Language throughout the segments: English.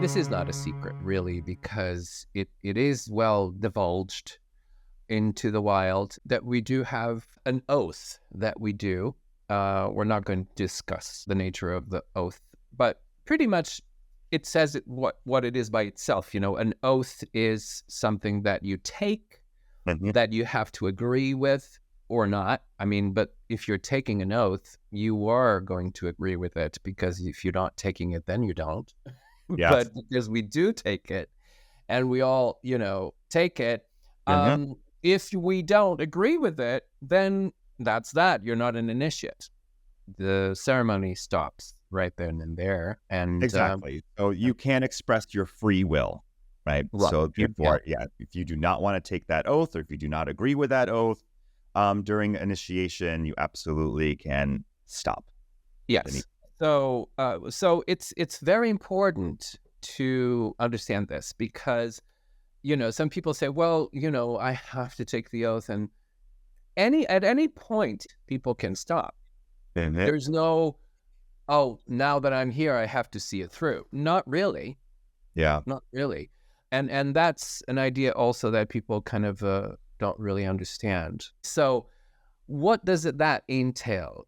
this is not a secret, really, because it is well divulged into the wild that we do have an oath that we do. We're not going to discuss the nature of the oath, but pretty much it says what it is by itself. An oath is something that you take, Mhm. that you have to agree with or not. But if you're taking an oath, you are going to agree with it, because if you're not taking it, then you don't. Yes. But because we do take it, and we all, take it, Mhm. if we don't agree with it, then that's that. You're not an initiate. The ceremony stops right then and there. And Exactly. So you can express your free will, right? right, So yeah, therefore, yeah, if you do not want to take that oath, or if you do not agree with that oath during initiation, you absolutely can stop at any. yes. So it's very important to understand this, because some people say, well, I have to take the oath, and at any point people can stop. Mhm. There's no, oh, now that I'm here, I have to see it through. Not really. Yeah. Not really. And that's an idea also that people kind of don't really understand. So what does that entail,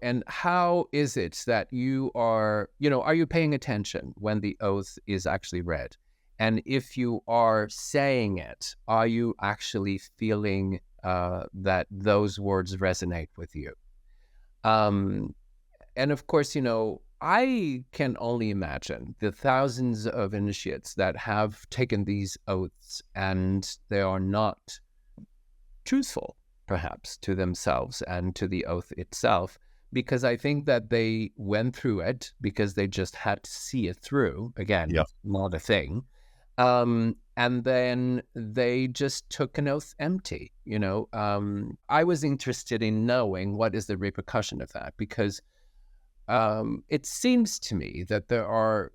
and how is it that you are you paying attention when the oath is actually read? And if you are saying it, are you actually feeling that those words resonate with you? Um, and of course, I can only imagine the thousands of initiates that have taken these oaths and they are not truthful, perhaps, to themselves and to the oath itself, because I think that they went through it because they just had to see it through. Again, Yeah. not a thing. And then they just took an oath empty. I was interested in knowing what is the repercussion of that, because it seems to me that there are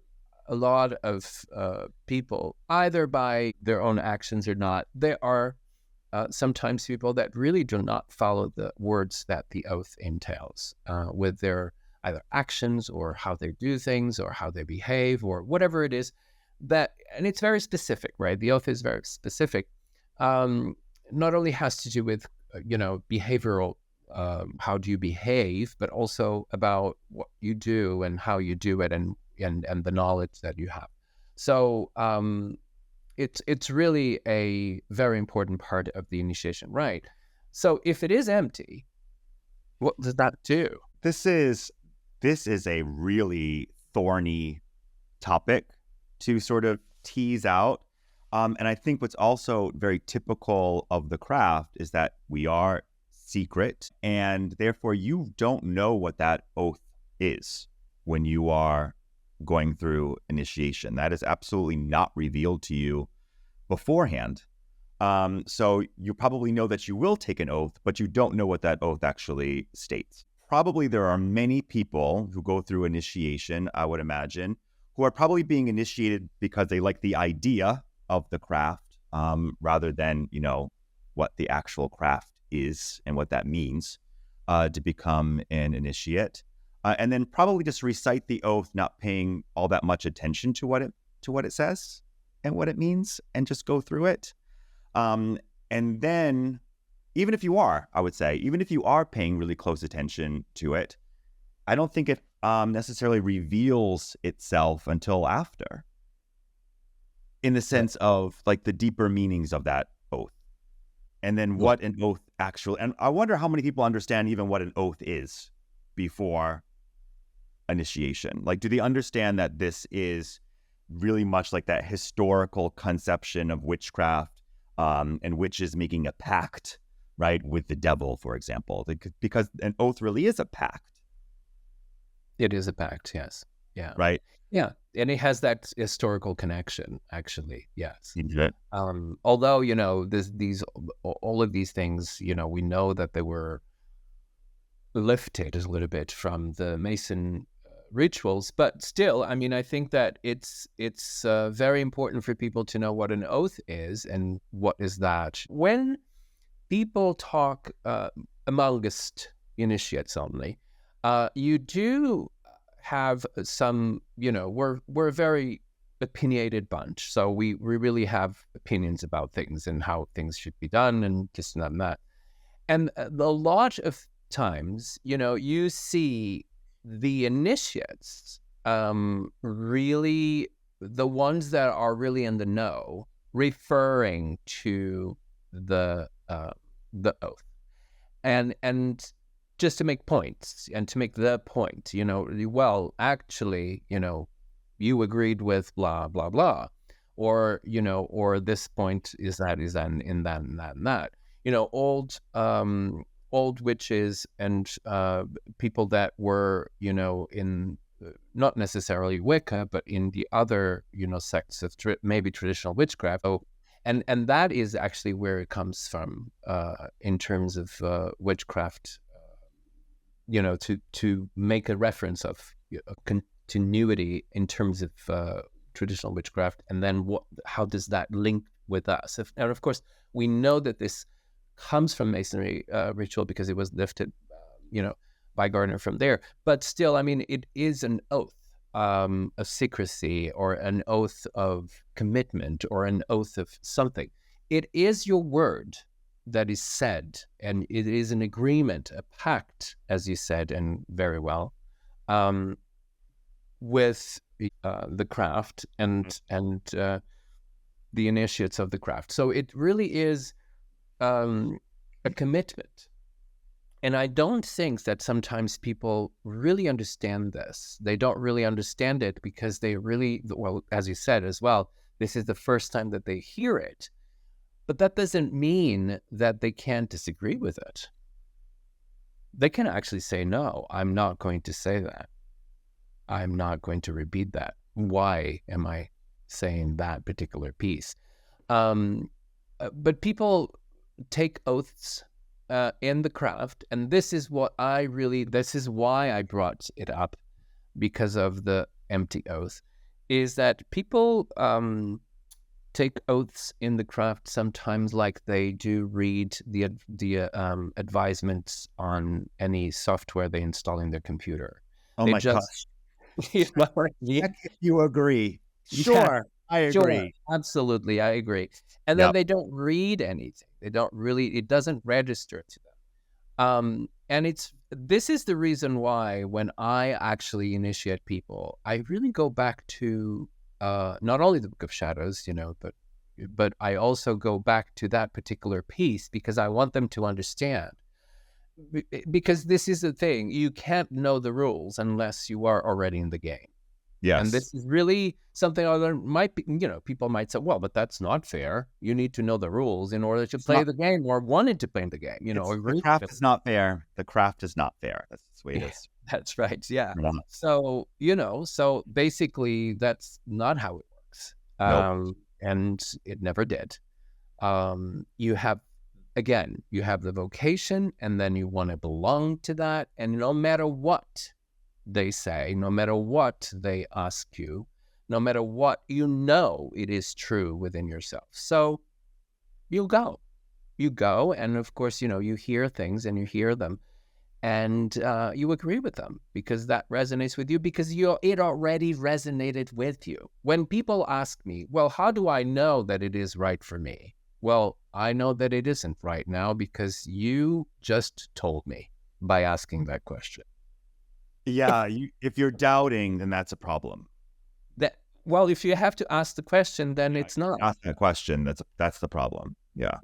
a lot of people, either by their own actions or not, there are sometimes people that really do not follow the words that the oath entails with their either actions or how they do things or how they behave or whatever it is. And it's very specific, right? The oath is very specific. Um, Not only has to do with behavioral, how do you behave, but also about what you do and how you do it, and the knowledge that you have. So it's really a very important part of the initiation, right? So if it is empty, what does that do? This is this is a really thorny topic to sort of tease out. And I think what's also very typical of the craft is that we are secret, and therefore you don't know what that oath is when you are going through initiation. That is absolutely not revealed to you beforehand. So you probably know that you will take an oath, but you don't know what that oath actually states. Probably there are many people who go through initiation, I would imagine, who are probably being initiated because they like the idea of the craft, rather than, what the actual craft is and what that means to become an initiate. And then probably just recite the oath, not paying all that much attention to what it says and what it means, and just go through it. And then, even if you are, I would say, even if you are paying really close attention to it, I don't think it necessarily reveals itself until after, in the Right. sense of like the deeper meanings of that oath, and then Right. what an oath actually. And I wonder how many people understand even what an oath is before initiation. Like, do they understand that this is really much like that historical conception of witchcraft, and witches making a pact, right, with the devil, for example? Because an oath really is a pact, It is a pact, yes. Yeah. right? Yeah. And it has that historical connection, actually. Yes. Mhm. Although, all of these things, we know that they were lifted a little bit from the Mason rituals, but still, I think that it's very important for people to know what an oath is and what is that. When people talk amongst initiates only, you do have some, we're very opinionated bunch. So we really have opinions about things and how things should be done and this and that. And a lot of times, you see the initiates, really the ones that are really in the know, referring to the oath, and just to make points and to make the point, well, actually, you agreed with blah blah blah, or or this point is that in that and that and that. Old witches and people that were in not necessarily Wicca, but in the other sects of maybe traditional witchcraft. Oh, and that is actually where it comes from in terms of witchcraft. To make a reference of a continuity in terms of traditional witchcraft, and then how does that link with us? And of course, we know that this comes from Masonry ritual because it was lifted, by Gardner from there. But still, I mean, it is an oath of secrecy, or an oath of commitment, or an oath of something. It is your word that is said, and it is an agreement, a pact, as you said, and very well, with the craft and the initiates of the craft. So it really is a commitment. And I don't think that sometimes people really understand this. They don't really understand it because they really, well, as you said as well, this is the first time that they hear it. But that doesn't mean that they can't disagree with it. They can actually say, no, I'm not going to say that. I'm not going to repeat that. Why am I saying that particular piece? But people take oaths in the craft, and this is why I brought it up, because of the empty oath, is that people take oaths in the craft sometimes like they do read the advisements on any software they install in their computer. Oh They my just, gosh. Heck, if you agree. Sure, Yeah, I agree. absolutely, I agree. And then Yep. they don't read anything. It doesn't register to them. And this is the reason why when I actually initiate people, I really go back to not only the Book of Shadows, but I also go back to that particular piece, because I want them to understand. Because this is the thing, you can't know the rules unless you are already in the game. Yes. And this is really something other might be, people might say, well, but that's not fair. You need to know the rules in order to play the game, or wanted to play the game, the craft is not fair. The craft is not fair. That's the way it is. That's right. Yeah. Yeah. So, so basically that's not how it works. Nope. And it never did. You have the vocation, and then you want to belong to that. And no matter what they say, no matter what they ask you, no matter what, it is true within yourself. So you go, and of course, you hear things and you hear them, and you agree with them because that resonates with you, because it already resonated with you. When people ask me, well, how do I know that it is right for me? Well, I know that it isn't right now because you just told me by asking that question. Yeah, if you're doubting, then that's a problem. Well, if you have to ask the question, then it's not. Ask that question. That's the problem. Yeah.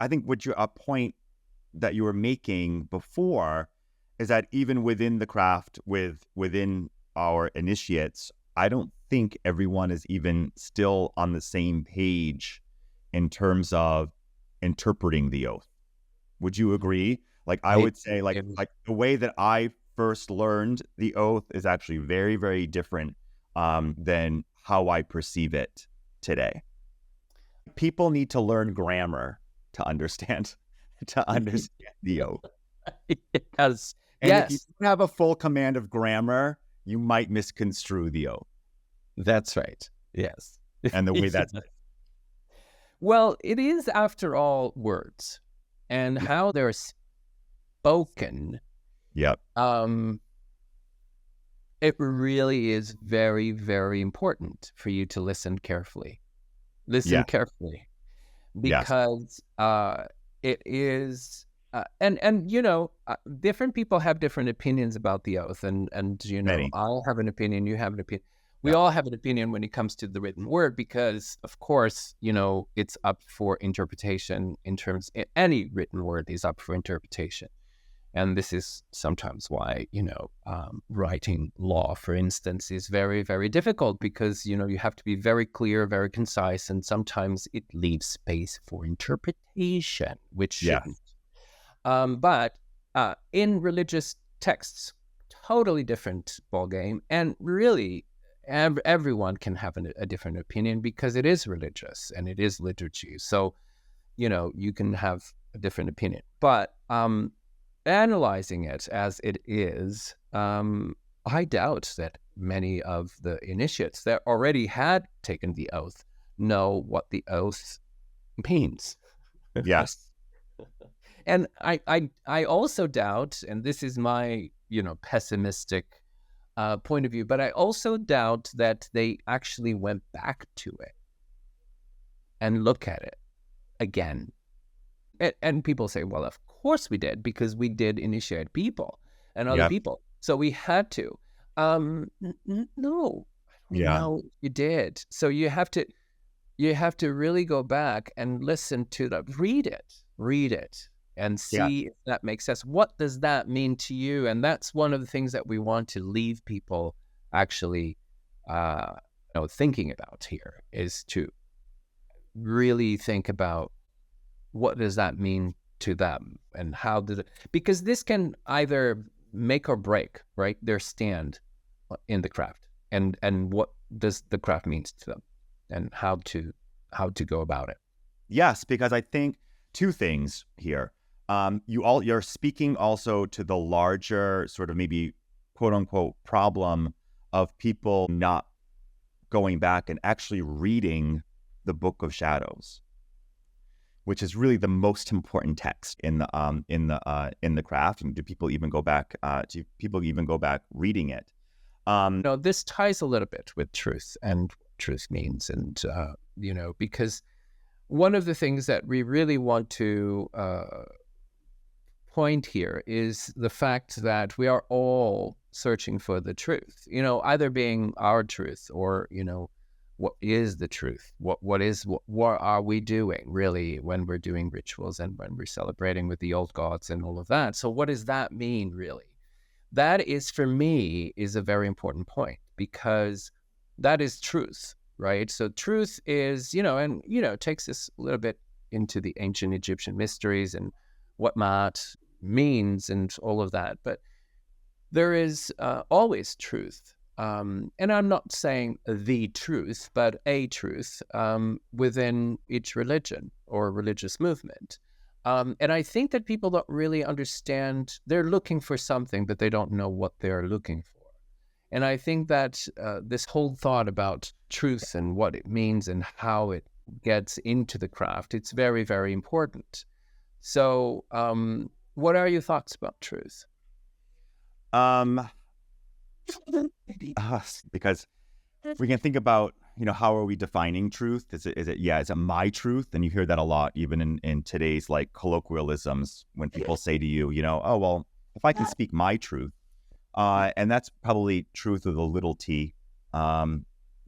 I think a point that you were making before is that even within the craft, within our initiates, I don't think everyone is even still on the same page in terms of interpreting the oath. Would you agree? Like, I would say, like the way that I first learned the oath is actually very, very different than how I perceive it today. People need to learn grammar to understand the oath. Yes. And if you don't have a full command of grammar, you might misconstrue the oath. That's right. Yes. And the way that's well, it is, after all, words and how they're spoken. Yep. It really is very, very important for you to listen carefully. Listen Yeah. carefully, Yes. because it is, and different people have different opinions about the oath, and Many. I'll have an opinion, you have an opinion. We Yeah. all have an opinion when it comes to the written word, because of course, it's up for interpretation. Any written word is up for interpretation. And this is sometimes why, writing law, for instance, is very, very difficult, because, you have to be very clear, very concise, and sometimes it leaves space for interpretation, which shouldn't. Yes. But in religious texts, totally different ballgame. And really, everyone can have a different opinion, because it is religious and it is liturgy. So, you can have a different opinion. But analyzing it as it is, I doubt that many of the initiates that already had taken the oath know what the oath means. Yes. And I also doubt, and this is my, pessimistic point of view, but I also doubt that they actually went back to it and look at it again. And people say, well, of course we did, because we did initiate people and other Yep. people. So we had to. No, I don't Yeah. know you did. So you have to really go back and listen to read it and Yeah. see if that makes sense. What does that mean to you? And that's one of the things that we want to leave people actually thinking about here, is to really think about, what does that mean to them, and how did it, because this can either make or break, right, their stand in the craft, and what does the craft means to them, and how to go about it. Yes, because I think two things here. You're speaking also to the larger sort of maybe quote unquote problem of people not going back and actually reading the Book of Shadows, which is really the most important text in the craft. And do people even go back? Do people even go back reading it? This ties a little bit with truth and what truth means, and because one of the things that we really want to point here is the fact that we are all searching for the truth, either being our truth, or, what is the truth? What are we doing really when we're doing rituals and when we're celebrating with the old gods and all of that? So what does that mean really? That is, for me, is a very important point, because that is truth, right? So truth is, and, takes us a little bit into the ancient Egyptian mysteries and what Ma'at means and all of that. But there is always truth. And I'm not saying the truth, but a truth within each religion or religious movement. And I think that people don't really understand. They're looking for something, but they don't know what they're looking for. And I think that this whole thought about truth and what it means and how it gets into the craft, it's very, very important. So what are your thoughts about truth? Um, because we can think about, how are we defining truth? Is it my truth? And you hear that a lot, even in today's like colloquialisms, when people say to you, oh, well, if I can speak my truth, and that's probably truth with a little t,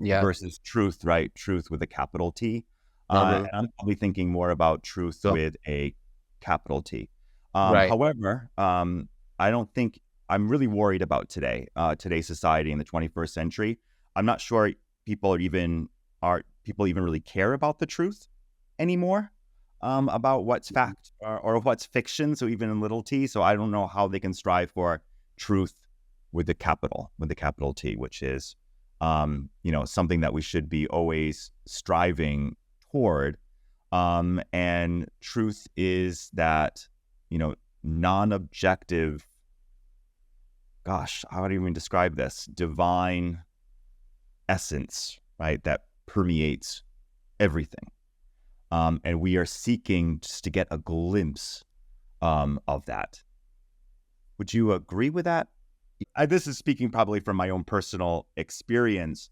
versus truth, right? Truth with a capital T. And I'm probably thinking more about truth with a capital T. Right. However, I don't think I'm really worried about today's society in the 21st century. I'm not sure people even really care about the truth anymore, about what's fact or what's fiction. So even in little t. So I don't know how they can strive for truth with the capital T, which is, something that we should be always striving toward. And truth is that, non-objective, gosh, how do you even describe this? Divine essence, right? That permeates everything. And we are seeking just to get a glimpse of that. Would you agree with that? This is speaking probably from my own personal experience,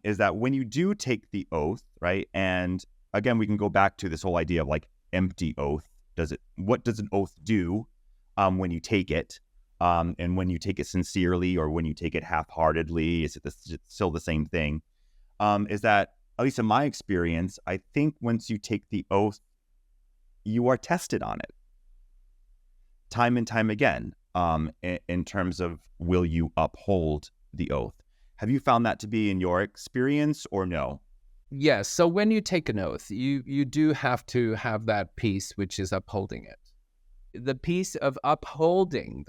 is that when you do take the oath, right? And again, we can go back to this whole idea of like empty oath. What does an oath do when you take it? And when you take it sincerely or when you take it half-heartedly, is it still the same thing? Is that, at least in my experience, I think once you take the oath, you are tested on it time and time again, in terms of will you uphold the oath? Have you found that to be in your experience or no? Yes. So when you take an oath, you do have to have that piece, which is upholding it. The piece of upholding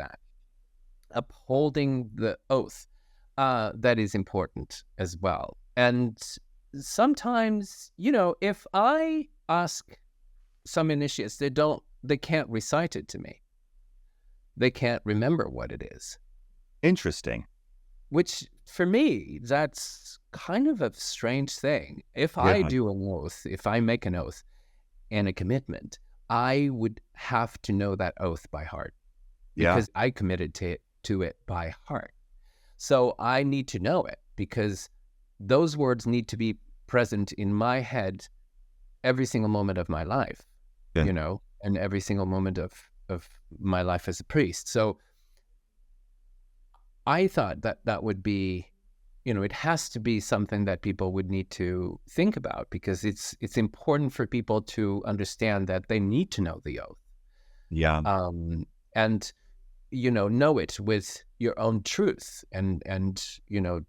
the oath, that is important as well. And sometimes, if I ask some initiates, they can't recite it to me. They can't remember what it is. Interesting. Which, for me, that's kind of a strange thing. If I do an oath, if I make an oath and a commitment, I would have to know that oath by heart because I committed to it by heart. So I need to know it because those words need to be present in my head every single moment of my life, and every single moment of my life as a priest. So I thought that would be, it has to be something that people would need to think about because it's important for people to understand that they need to know the oath. Yeah. And, know it with your own truth. And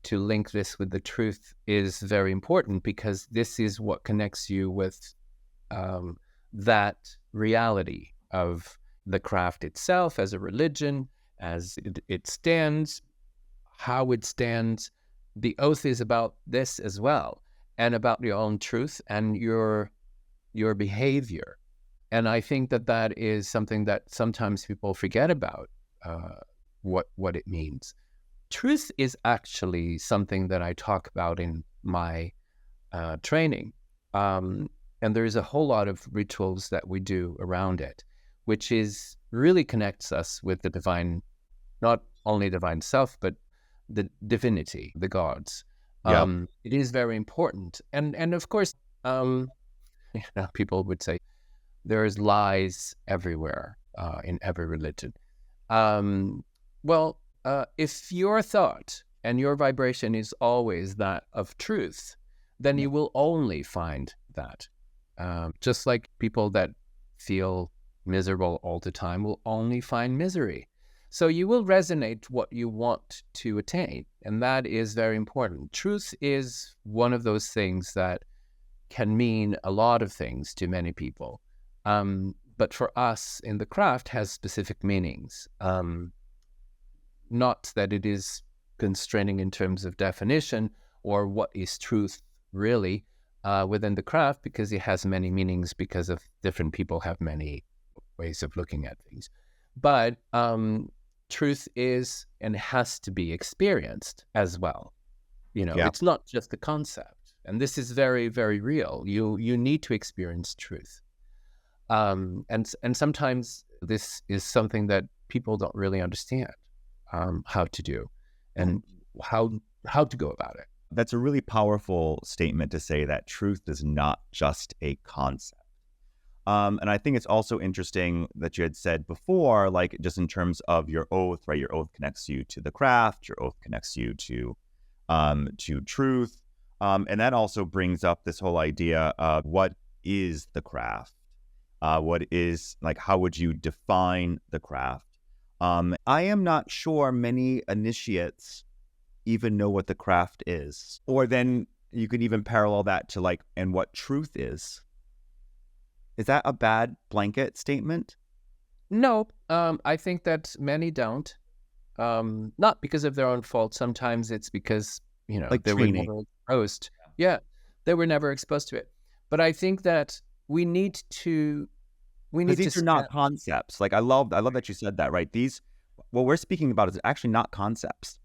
to link this with the truth is very important because this is what connects you with that reality of the craft itself as a religion, as it stands, how it stands. The oath is about this as well, and about your own truth and your behavior. And I think that is something that sometimes people forget about, what it means. Truth is actually something that I talk about in my training. And there's a whole lot of rituals that we do around it, which really connects us with the divine, not only divine self, but the divinity, the gods. It is very important. And of course, people would say there's lies everywhere, in every religion. If your thought and your vibration is always that of truth, then you will only find that. Just like people that feel miserable all the time will only find misery. So you will resonate what you want to attain. And that is very important. Truth is one of those things that can mean a lot of things to many people. But for us in the craft has specific meanings. Not that it is constraining in terms of definition or what is truth really within the craft, because it has many meanings because of different people have many ways of looking at things. But truth is and has to be experienced as well. It's not just a concept. And this is very, very real. You need to experience truth. And sometimes this is something that people don't really understand how to do and how to go about it. That's a really powerful statement to say that truth is not just a concept. And I think it's also interesting that you had said before, like just in terms of your oath, right? Your oath connects you to the craft. Your oath connects you to truth. And that also brings up this whole idea of what is the craft? What is, like, how would you define the craft? I am not sure many initiates even know what the craft is. Or then you could even parallel that to like, and what truth is. Is that a bad blanket statement? No, I think that many don't. Not because of their own fault. Sometimes it's because, like they training. were never exposed. Yeah, they were never exposed to it. But I think that we need to These are not concepts. Like I love that you said that, right? What we're speaking about is actually not concepts.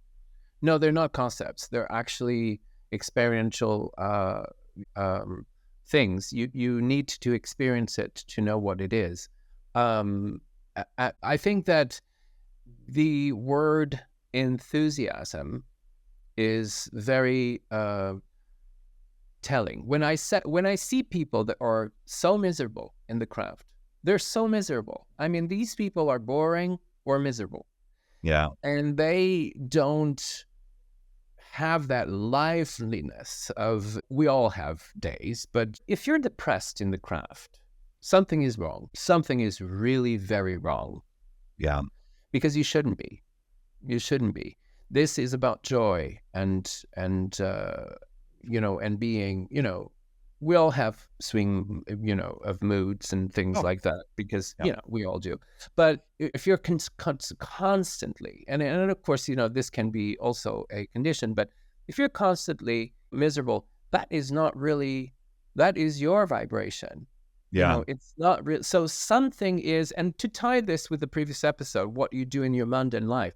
No, they're not concepts. They're actually experiential things. You need to experience it to know what it is. I think that the word enthusiasm is very telling. When I see people that are so miserable in the craft, they're so miserable. I mean, these people are boring or miserable. Yeah. And they don't have that liveliness of, we all have days, but if you're depressed in the craft, something is wrong. Something is really very wrong. Yeah. Because you shouldn't be. You shouldn't be. This is about joy and being, we all have swing, of moods and things like that, because, we all do. But if you're constantly, and of course, this can be also a condition, but if you're constantly miserable, that is your vibration. Yeah. It's not real. So something is, and to tie this with the previous episode, what you do in your mundane life,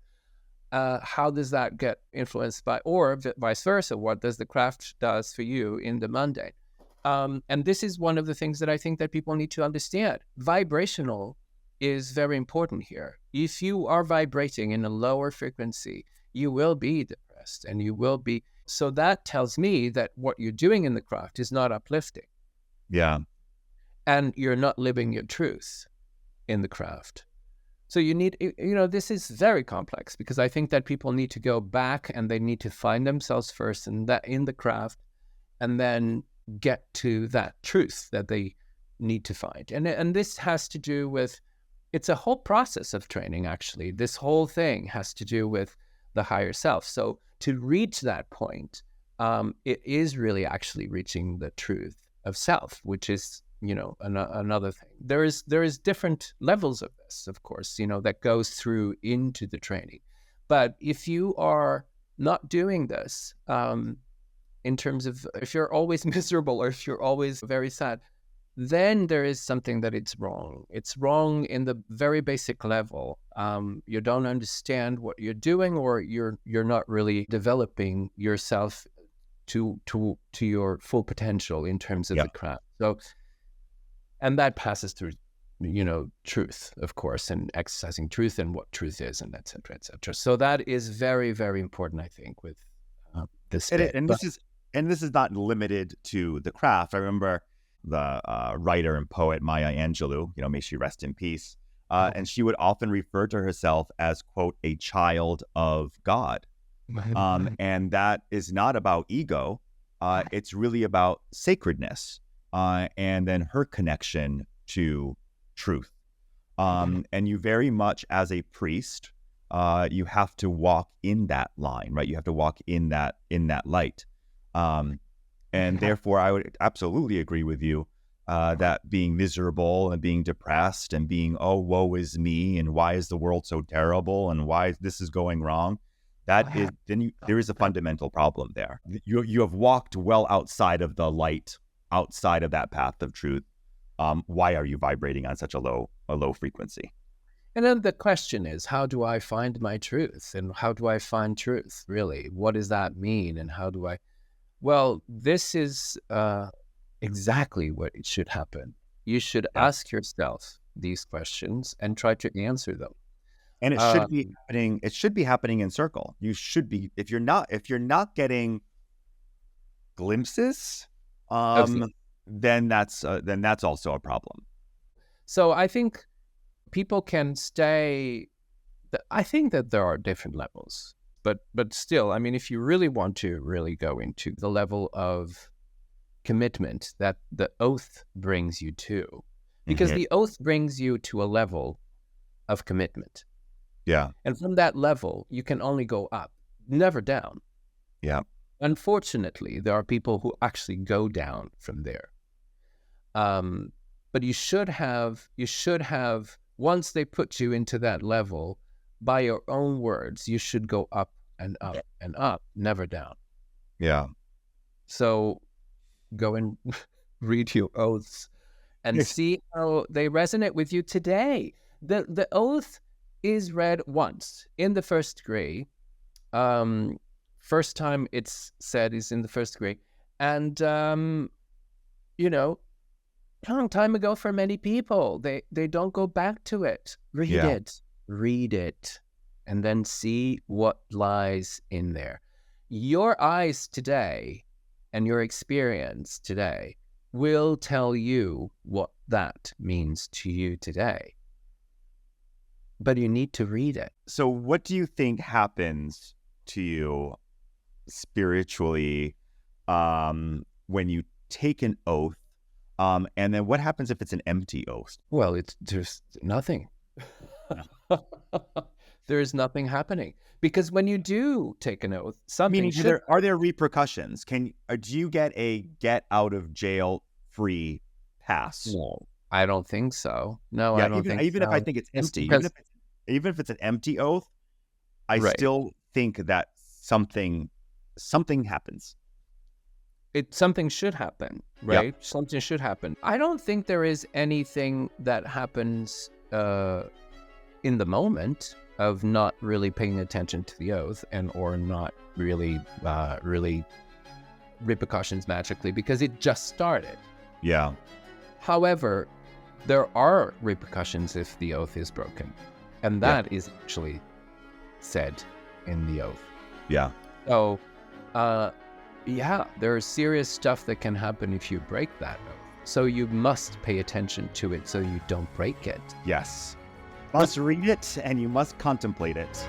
how does that get influenced by, or vice versa? What does the craft does for you in the mundane? And this is one of the things that I think that people need to understand. Vibrational is very important here. If you are vibrating in a lower frequency, you will be depressed and you will be. So that tells me that what you're doing in the craft is not uplifting. Yeah. And you're not living your truth in the craft. So you need, this is very complex, because I think that people need to go back and they need to find themselves first in the craft, and then get to that truth that they need to find. And this has to do with, it's a whole process of training, actually. This whole thing has to do with the higher self. So to reach that point, it is really actually reaching the truth of self, which is, another thing. There is different levels of this, of course, that goes through into the training. But if you are not doing this, in terms of, if you're always miserable or if you're always very sad, then there is something that it's wrong. It's wrong in the very basic level. You don't understand what you're doing, or you're not really developing yourself to your full potential in terms of the craft. So, and that passes through, truth, of course, and exercising truth and what truth is, and et cetera, et cetera. So that is very, very important, I think, with this. And this is not limited to the craft. I remember the writer and poet Maya Angelou, may she rest in peace. And she would often refer to herself as, quote, a child of God. And that is not about ego. It's really about sacredness. And then her connection to truth. And you very much, as a priest, you have to walk in that line, right? You have to walk in that light. And therefore, I would absolutely agree with you that being miserable and being depressed and being, oh, woe is me, and why is the world so terrible, and why this is going wrong, there is a fundamental problem there. You have walked well outside of the light, outside of that path of truth. Why are you vibrating on such a low frequency? And then the question is, how do I find my truth? And how do I find truth, really? What does that mean? And how do I... Well, this is exactly what it should happen. You should ask yourself these questions and try to answer them. And it should be happening. It should be happening in circle. You should be, if you're not getting glimpses, then that's also a problem. So I think people can stay. I think that there are different levels, but still, I mean, if you really want to really go into the level of commitment that the oath brings you to, because the oath brings you to a level of commitment. Yeah. And from that level, you can only go up, never down. Yeah. Unfortunately, there are people who actually go down from there. But you should have, once they put you into that level, by your own words, you should go up and up and up, never down. Yeah. So go and read your oaths and see how they resonate with you today. The oath is read once in the first degree. First time it's said is in the first degree. And, a long time ago for many people, they don't go back to it. Read it and then see what lies in there. Your eyes today and your experience today will tell you what that means to you today. But you need to read it. So what do you think happens to you spiritually when you take an oath? And then what happens if it's an empty oath? Well, there's nothing. There's nothing happening. Because when you do take an oath, something Meaning, are there repercussions? Do you get a get out of jail free pass? No, I don't think so. No, Yeah, I don't think even so. if I think it's empty, even if it's an empty oath, I Right. still think that something happens. Something should happen, right? Something should happen. I don't think there is anything that happens in the moment of not really paying attention to the oath or not really repercussions magically, because it just started. Yeah. However, there are repercussions if the oath is broken, and that is actually said in the oath. Yeah. So, there's serious stuff that can happen if you break that oath. So you must pay attention to it so you don't break it. Yes. Must read it and you must contemplate it.